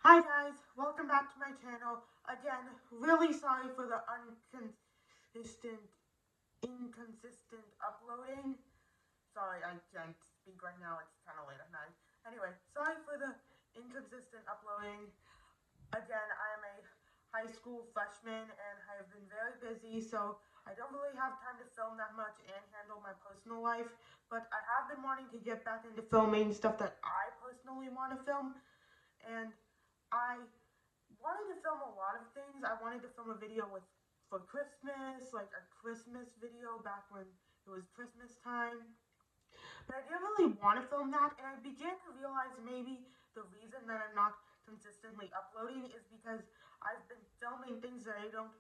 Hi guys, welcome back to my channel. Again, really sorry for the inconsistent uploading. Sorry, I can't speak right now, it's kind of late at night. Anyway, sorry for the inconsistent uploading. Again, I am a high school freshman and I've been very busy, so I don't really have time to film that much and handle my personal life. But I have been wanting to get back into filming stuff that I personally want to film, and I wanted to film a lot of things. I wanted to film a video for Christmas, like a Christmas video back when it was Christmas time. But I didn't really want to film that, and I began to realize maybe the reason that I'm not consistently uploading is because I've been filming things that I don't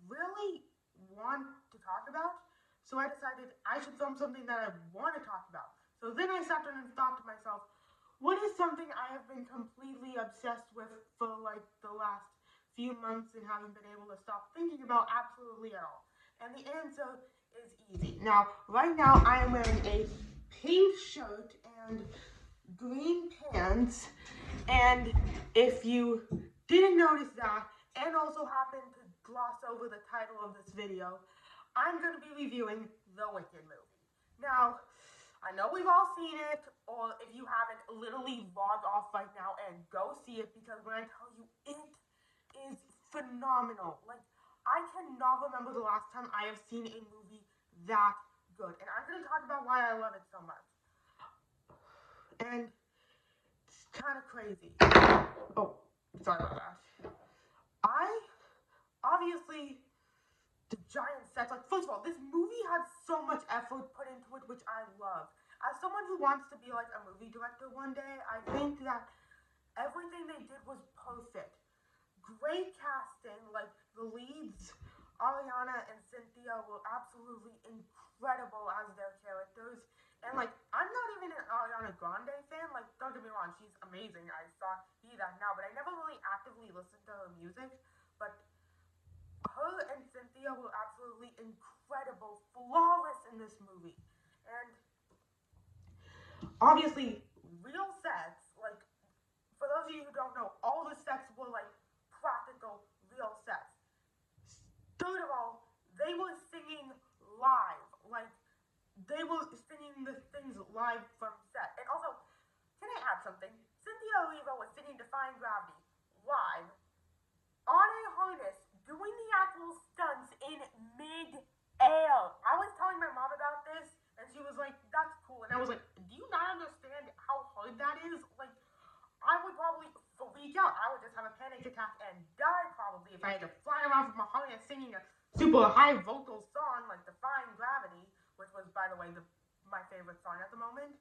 really want to talk about. So I decided I should film something that I want to talk about. So then I sat down and thought to myself, what is something I have been completely obsessed with for like the last few months and haven't been able to stop thinking about absolutely at all? And the answer is easy. Now, right now I am wearing a pink shirt and green pants, and if you didn't notice that and also happened to gloss over the title of this video, I'm going to be reviewing The Wicked movie. Now, I know we've all seen it, or if you haven't, literally log off right now and go see it, because when I tell you, it is phenomenal. Like, I cannot remember the last time I have seen a movie that good. And I'm going to talk about why I love it so much. And it's kind of crazy. Oh, sorry about that. I obviously, the giant sets, like, first of all, this movie had so much effort put into it, which I love. As someone who wants to be like a movie director one day, I think that everything they did was perfect. Great casting, like the leads, Ariana and Cynthia, were absolutely incredible as their characters. And like, I'm not even an Ariana Grande fan. Like, don't get me wrong, she's amazing. I see that now, but I never really actively listened to her music. But her and Cynthia were absolutely incredible, flawless in this movie. And obviously, real sets, like, for those of you who don't know, all the sets were like practical, real sets. Third of all, they were singing live. Like, they were singing the things live from set. And also, can I add something? Cynthia Erivo was singing Defying Gravity live on a harness, doing the actual stunts in mid-air. I was telling my mom about this, and she was like, that's cool. And I was like, do you not understand how hard that is? Like, I would probably freak out. I would just have a panic attack and die probably if I had to fly around from a harness singing a super high vocal song like Defying Gravity, which was, by the way, my favorite song at the moment.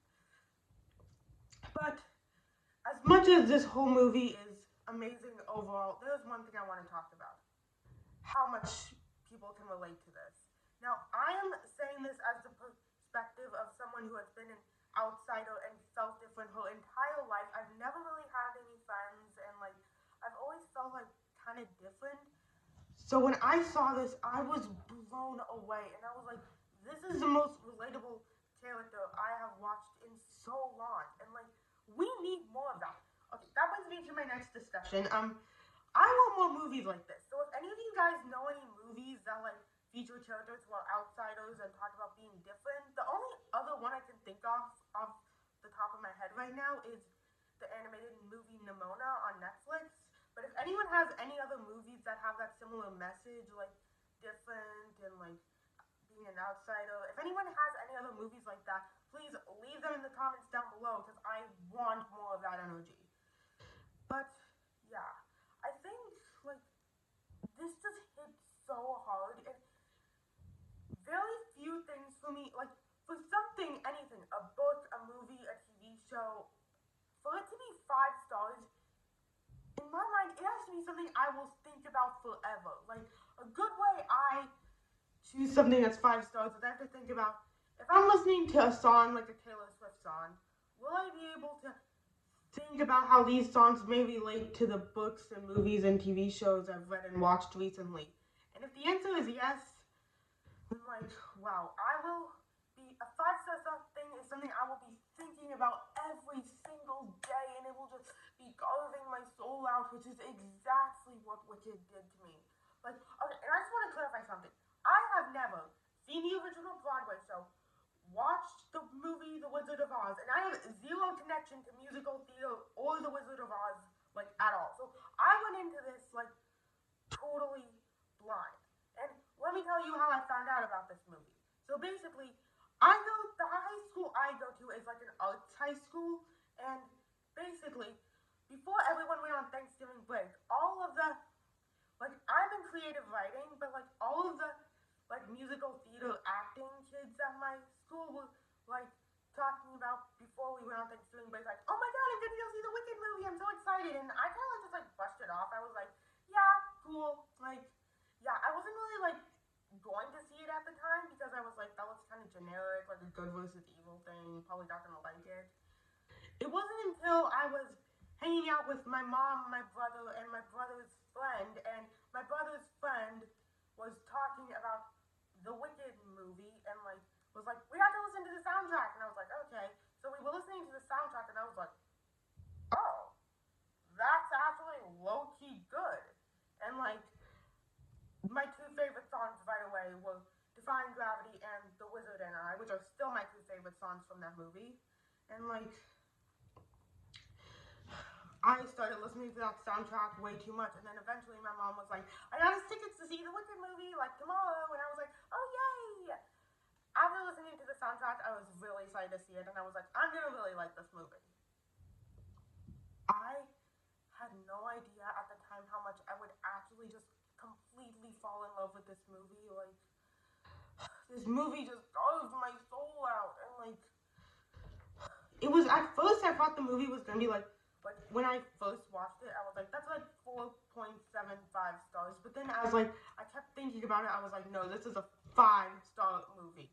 But as much as this whole movie is amazing overall, there's one thing I want to talk about. How much people can relate to this. Now, I am saying this as the perspective of someone who has been an outsider and felt different her entire life. I've never really had any friends, and like, I've always felt like kind of different. So when I saw this, I was blown away, and I was like, this is the most relatable character I have watched in so long, and like, we need more of that. Okay, that brings me to my next discussion. I want more movies like this. So if any of you guys know any movies that like feature characters who are outsiders and talk about being different, the only other one I can think of off the top of my head right now is the animated movie Nimona on Netflix. But if anyone has any other movies that have that similar message, like different and like being an outsider, if anyone has any other movies like that, please leave them in the comments down below, because I want more of that energy. But yeah, I think like this just hit so hard, and very few things for me, like for something, anything, a book, a movie, a TV show, for it to be 5 stars, in my mind, it has to be something I will think about forever. Like, a good way I choose something that's 5 stars is I have to think about, if I'm listening to a song like a Taylor Swift song, will I be able to think about how these songs may relate to the books and movies and TV shows I've read and watched recently? And if the answer is yes, then like, wow, I will be, a 5 star thing is something I will be thinking about every single day, and it will just be carving my soul out which is exactly what Wicked did to me. Like, okay, and I just want to clarify something. I have never seen the original Broadway show, watched the movie The Wizard of Oz, and I have zero connection to musical theater or The Wizard of Oz, like, at all. So I went into this, like, totally blind. And let me tell you how I found out about this movie. So basically, the high school I go to is like an arts high school, and basically, before everyone went on Thanksgiving break, all of the, like, I'm in creative writing, but like all of the, like, musical theater acting kids at my school were, like, talking about before we went on Thanksgiving break, like, oh my god, I'm gonna go see the Wicked movie, I'm so excited, and I kind of just, like, brushed it off. I was like, yeah, cool, like, yeah, I wasn't really, like, going to see it at the time, because I was like, that looks kind of generic, like a good versus evil thing, probably not gonna like it. It wasn't until I was hanging out with my mom, my brother, and my brother's friend, and my brother's friend was talking about the Wicked movie, and, like, was like, we have to listen to the soundtrack, and I was like, okay. So we were listening to the soundtrack, and I was like, oh, that's actually low-key good. And, like, my two favorite songs right away were Defying Gravity and The Wizard and I, which are still my two favorite songs from that movie. And, like, I started listening to that soundtrack way too much, and then eventually my mom was like, I got us tickets to see the Wicked movie, like, tomorrow, and I was like, oh, yay! After listening to the soundtrack, I was really excited to see it, and I was like, I'm gonna really like this movie. I had no idea at the time how much I would actually just completely fall in love with this movie. Like, this movie just carved my soul out, and, like, it was, at first I thought the movie was gonna be like when I first watched it, I was like, that's like 4.75 stars. But then I was like, I kept thinking about it. I was like, no, this is a 5-star movie.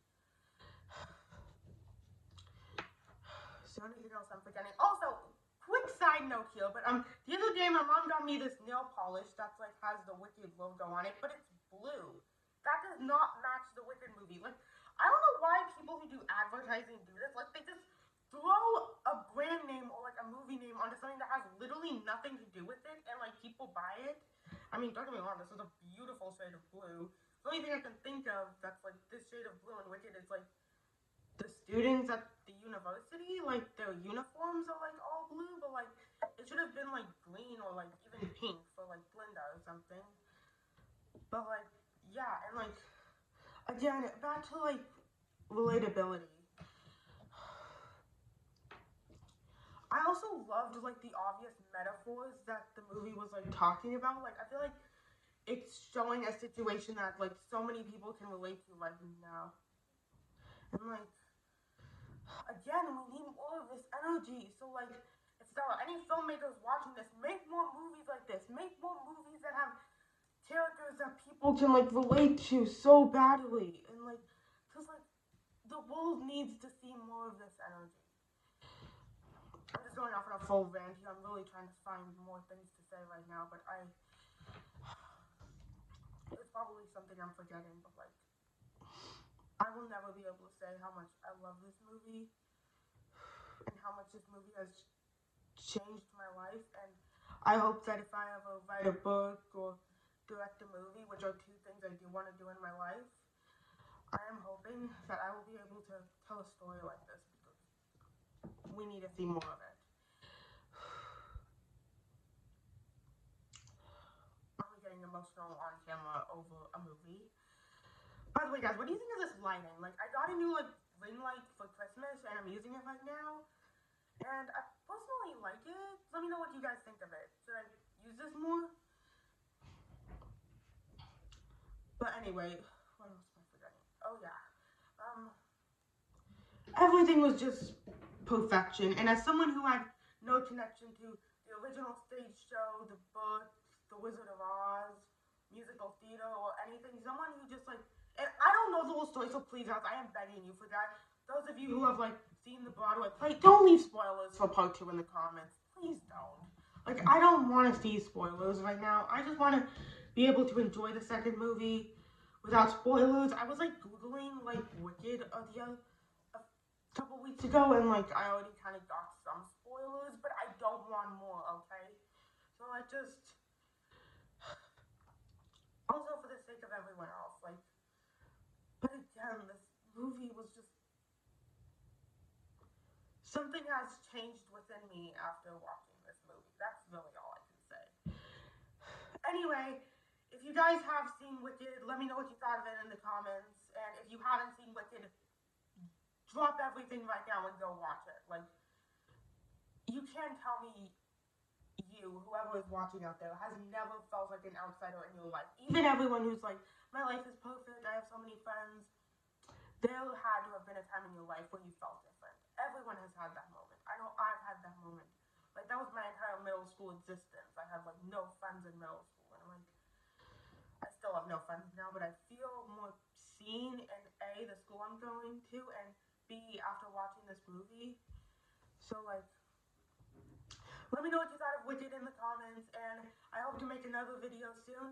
So anything else I'm forgetting? Also, quick side note here, but the other day my mom got me this nail polish that's like has the Wicked logo on it, but it's blue. That does not match the Wicked movie. Like, I don't know why people who do advertising do this. Like, they just throw a brand name or like a movie name onto something that has literally nothing to do with it, and like people buy it. I mean, don't get me wrong, this is a beautiful shade of blue. The only thing I can think of that's like this shade of blue and Wicked is like the students at the university, like their uniforms are like all blue, but like it should have been like green or like even pink for like Glinda or something. But like, yeah, and like again, back to like relatability. I also loved like the obvious metaphors that the movie was like talking about. Like, I feel like it's showing a situation that like so many people can relate to right now. And like, again, we need more of this energy. So like, if there are any filmmakers watching this, make more movies like this. Make more movies that have characters that people can like relate to so badly. And like, cause like the world needs to see more of this energy. I'm just going off on a full rant here. I'm really trying to find more things to say right now, but it's probably something I'm forgetting, but like, I will never be able to say how much I love this movie and how much this movie has changed my life. And I hope that if I ever write a book or direct a movie, which are two things I do want to do in my life, I am hoping that I will be able to tell a story like this, because we need to see more of it. I'm getting emotional on camera over a movie. By the way, guys, what do you think of this lighting? Like, I got a new like ring light for Christmas, and I'm using it right now, and I personally like it. Let me know what you guys think of it. Should I use this more? But anyway, what else am I forgetting? Oh yeah, everything was just perfection. And as someone who had no connection to the original stage show, the book, The Wizard of Oz, musical theater, or anything, someone who just like, and I don't know the whole story, so please, guys, I am begging you for that. Those of you who have like seen the Broadway play, don't leave spoilers for part 2 in the comments. Please don't. Like, I don't want to see spoilers right now. I just want to be able to enjoy the second movie without spoilers. I was like Googling like Wicked a couple weeks ago, and like I already kind of got some spoilers, but I don't want more, okay? So like, just, also for the sake of everyone else, like, but again, this movie was just, something has changed within me after watching this movie. That's really all I can say. Anyway, if you guys have seen Wicked, let me know what you thought of it in the comments, and if you haven't seen Wicked, drop everything right now and go watch it. Like, you can't tell me you, whoever is watching out there, has never felt like an outsider in your life. Even everyone who's like, my life is perfect, I have so many friends. There had to have been a time in your life where you felt different. Everyone has had that moment. I know I've had that moment. Like, that was my entire middle school existence. I had, like, no friends in middle school. And, like, I still have no friends now, but I feel more seen in A, the school I'm going to, and B, after watching this movie. So, like, let me know what you thought of Wicked in the comments, and I hope to make another video soon.